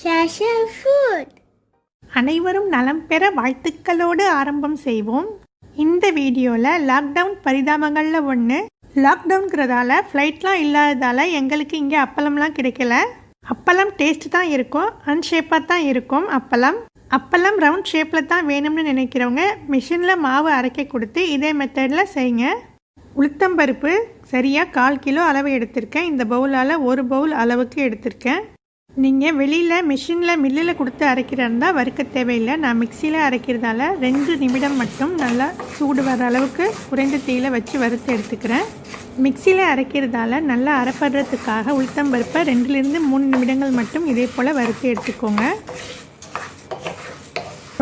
Shasha food. அனைவரும் நலம் பெற வாழ்த்துக்களோடு ஆரம்பம் செய்வோம். இந்த வீடியோவில் லாக்டவுன் பரிதாபங்களில் ஒன்று. லாக்டவுன்கிறதால ஃப்ளைட்லாம் இல்லாததால் எங்களுக்கு இங்கே அப்பளம்லாம் கிடைக்கல. அப்பளம் டேஸ்ட் தான் இருக்கும், அன்ஷேப்பாக தான் இருக்கும். அப்பளம் ரவுண்ட் ஷேப்பில் தான் வேணும்னு நினைக்கிறவங்க மிஷினில் மாவு அரைக்க கொடுத்து இதே மெத்தடில் செய்யுங்க. உளுத்தம்பருப்பு சரியாக 1/4 கிலோ அளவு எடுத்திருக்கேன். இந்த பவுலால் 1 பவுல் அளவுக்கு எடுத்திருக்கேன். நீங்கள் வெளியில் மில்லில் கொடுத்து அரைக்கிறதா வறுக்க தேவையில்லை. நான் மிக்சியில் அரைக்கிறதால 2 நிமிடம் மட்டும் நல்லா சூடு வர அளவுக்கு குறைந்த தீயில் வச்சு வறுத்து எடுத்துக்கிறேன். மிக்சியில் அரைக்கிறதால நல்லா அரைப்படுறதுக்காக உளுத்தம்பருப்பை 2லிருந்து 3 நிமிடங்கள் மட்டும் இதே போல் வறுத்து எடுத்துக்கோங்க.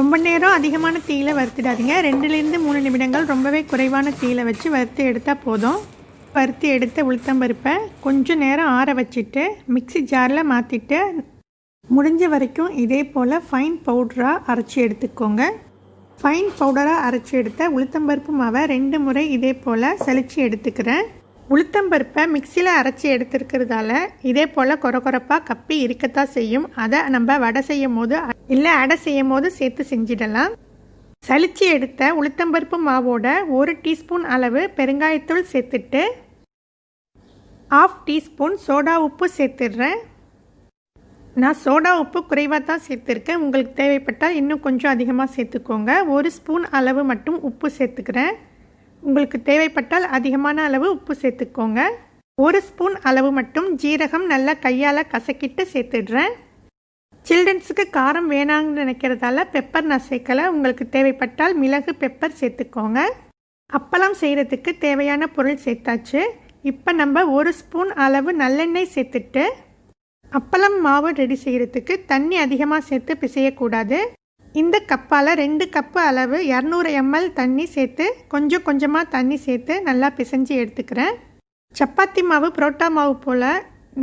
ரொம்ப நேரம் அதிகமான தீயில் வறுத்துடாதீங்க. 2லிருந்து 3 நிமிடங்கள் ரொம்பவே குறைவான தீயில் வச்சு வறுத்து எடுத்தால் போதும். வறுத்து எடுத்த உளுத்தம்பருப்பை கொஞ்சம் நேரம் ஆற வச்சுட்டு மிக்சி ஜாரில் மாற்றிட்டு முடிஞ்ச வரைக்கும் இதே போல் ஃபைன் பவுடராக அரைச்சி எடுத்துக்கோங்க. ஃபைன் பவுடராக அரைச்சி எடுத்த உளுத்தம்பருப்பு மாவை 2 முறை இதே போல் சலிச்சு எடுத்துக்கிறேன். உளுத்தம்பருப்பை மிக்சியில் அரைச்சி எடுத்துருக்கிறதால இதே போல் கொரப்பாக கப்பி இருக்கத்தான் செய்யும். அதை நம்ம வடை செய்யும் போது இல்லை அடை செய்யும் போது சேர்த்து செஞ்சிடலாம். சலிச்சு எடுத்த உளுத்தம்பருப்பு மாவோட 1 டீஸ்பூன் அளவு பெருங்காயத்தூள் சேர்த்துட்டு 1/2 டீஸ்பூன் சோடா உப்பு சேர்த்துடுறேன். நான் சோடா உப்பு குறைவாக தான் சேர்த்துருக்கேன். உங்களுக்கு தேவைப்பட்டால் இன்னும் கொஞ்சம் அதிகமாக சேர்த்துக்கோங்க. 1 ஸ்பூன் அளவு மட்டும் உப்பு சேர்த்துக்கிறேன். உங்களுக்கு தேவைப்பட்டால் அதிகமான அளவு உப்பு சேர்த்துக்கோங்க. 1 ஸ்பூன் அளவு மட்டும் ஜீரகம் நல்லா கையால் கசக்கிட்டு சேர்த்துடுறேன். சில்ட்ரன்ஸுக்கு காரம் வேணாங்கன்னு நினைக்கிறதால பெப்பர் நான் சேர்க்கலை. உங்களுக்கு தேவைப்பட்டால் மிளகு பெப்பர் சேர்த்துக்கோங்க. அப்பளம் செய்கிறதுக்கு தேவையான பொருள் சேர்த்தாச்சு. இப்போ நம்ம 1 ஸ்பூன் அளவு நல்லெண்ணெய் சேர்த்துட்டு அப்பளம் மாவு ரெடி செய்கிறதுக்கு தண்ணி அதிகமாக சேர்த்து பிசையக்கூடாது. இந்த கப்பால் 2 கப்பு அளவு 200 ml தண்ணி சேர்த்து கொஞ்சமாக தண்ணி சேர்த்து நல்லா பிசைஞ்சு எடுத்துக்கிறேன். சப்பாத்தி மாவு புரோட்டா மாவு போல்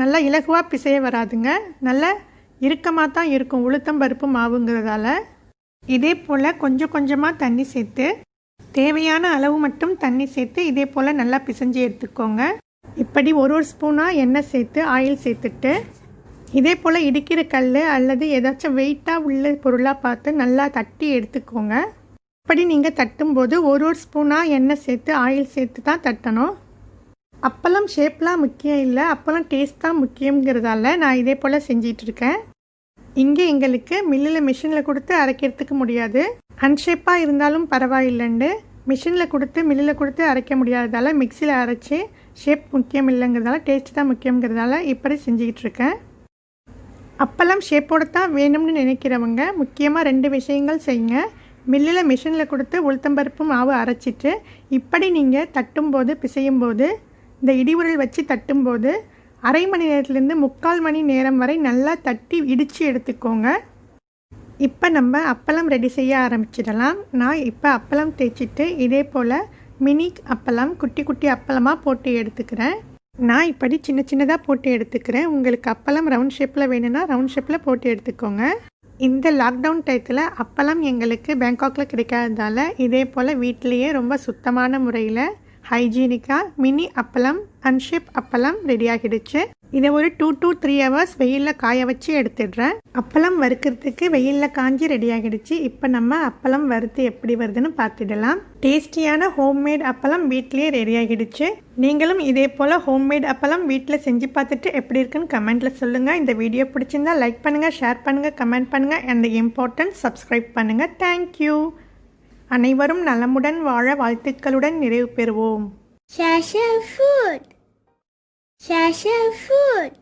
நல்லா இலகுவாக பிசைய வராதுங்க. நல்லா இறுக்கமாக தான் இருக்கும் உளுத்தம்பருப்பு மாவுங்கிறதால. இதே போல் கொஞ்சமாக தண்ணி சேர்த்து தேவையான அளவு மட்டும் தண்ணி சேர்த்து இதே போல் நல்லா பிசைஞ்சு எடுத்துக்கோங்க. இப்படி ஒரு ஸ்பூனாக எண்ணெய் சேர்த்து ஆயில் சேர்த்துட்டு இதே போல் இடிக்கிற கல் அல்லது ஏதாச்சும் வெயிட்டாக உள்ள பொருளாக பார்த்து நல்லா தட்டி எடுத்துக்கோங்க. இப்படி நீங்கள் தட்டும்போது ஒரு ஸ்பூனாக எண்ணெய் சேர்த்து ஆயில் சேர்த்து தான் தட்டணும். அப்பளம் ஷேப்லாம் முக்கியம் இல்லை, அப்பளம் டேஸ்ட் தான் முக்கியங்கிறதால நான் இதே போல் செஞ்சிட்ருக்கேன். இங்கே எங்களுக்கு மில்லில் கொடுத்து அரைக்கிறதுக்கு முடியாது. அன்ஷேப்பாக இருந்தாலும் பரவாயில்லைண்டு மில்லில் கொடுத்து அரைக்க முடியாததால் மிக்சியில் அரைச்சி ஷேப் முக்கியம் இல்லைங்கிறதால டேஸ்ட் தான் முக்கியங்கிறதால இப்படி செஞ்சுக்கிட்டு இருக்கேன். அப்பளம் ஷேப்போடு தான் வேணும்னு நினைக்கிறவங்க முக்கியமாக 2 விஷயங்கள் செய்யுங்க. மில்லில் கொடுத்து உளுத்தம்பருப்பு மாவு அரைச்சிட்டு இப்படி நீங்கள் தட்டும்போது பிசையும்போது இந்த இடிவுரல் வச்சு தட்டும்போது 1/2 மணி நேரத்துலேருந்து 3/4 மணி நேரம் வரை நல்லா தட்டி இடித்து எடுத்துக்கோங்க. இப்போ நம்ம அப்பளம் ரெடி செய்ய ஆரம்பிச்சிடலாம். நான் இப்போ அப்பளம் தேய்ச்சிட்டு இதே போல் மினி அப்பளம் குட்டி அப்பளமாக போட்டு எடுத்துக்கிறேன். நான் இப்படி சின்னதாக போட்டு எடுத்துக்கிறேன். உங்களுக்கு அப்பளம் ரவுண்ட் ஷேப்பில் வேணும்னா ரவுண்ட் ஷேப்பில் போட்டு எடுத்துக்கோங்க. இந்த லாக்டவுன் டயத்தில் அப்பளம் எங்களுக்கு பேங்காக்கில் கிடைக்காததால் இதே போல் வீட்டிலையே ரொம்ப சுத்தமான முறையில் ஹைஜீனிக்காக மினி அப்பளம் அன்ஷேப் அப்பளம் ரெடி ஆகிடுச்சு. இதை ஒரு 2 to 3 hours வெயிலில் காய வச்சு எடுத்துடுறேன். அப்பளம் வறுக்கிறதுக்கு வெயிலில் காஞ்சி ரெடி ஆகிடுச்சு. இப்போ நம்ம அப்பளம் வறுத்து எப்படி வருதுன்னு பார்த்துடலாம். டேஸ்டியான ஹோம்மேட் அப்பளம் வீட்லேயே ரெடி ஆகிடுச்சு. நீங்களும் இதே போல் ஹோம்மேட் அப்பளம் வீட்டில் செஞ்சு பார்த்துட்டு எப்படி இருக்குன்னு கமெண்ட்டில் சொல்லுங்கள். இந்த வீடியோ பிடிச்சிருந்தா லைக் பண்ணுங்கள், ஷேர் பண்ணுங்கள், கமெண்ட் பண்ணுங்கள். அண்ட் இம்பார்ட்டன்ட் சப்ஸ்கிரைப் பண்ணுங்கள். தேங்க்யூ. அனைவரும் நலமுடன் வாழ வாழ்த்துக்களுடன் நிறைவு பெறுவோம். Shasha food.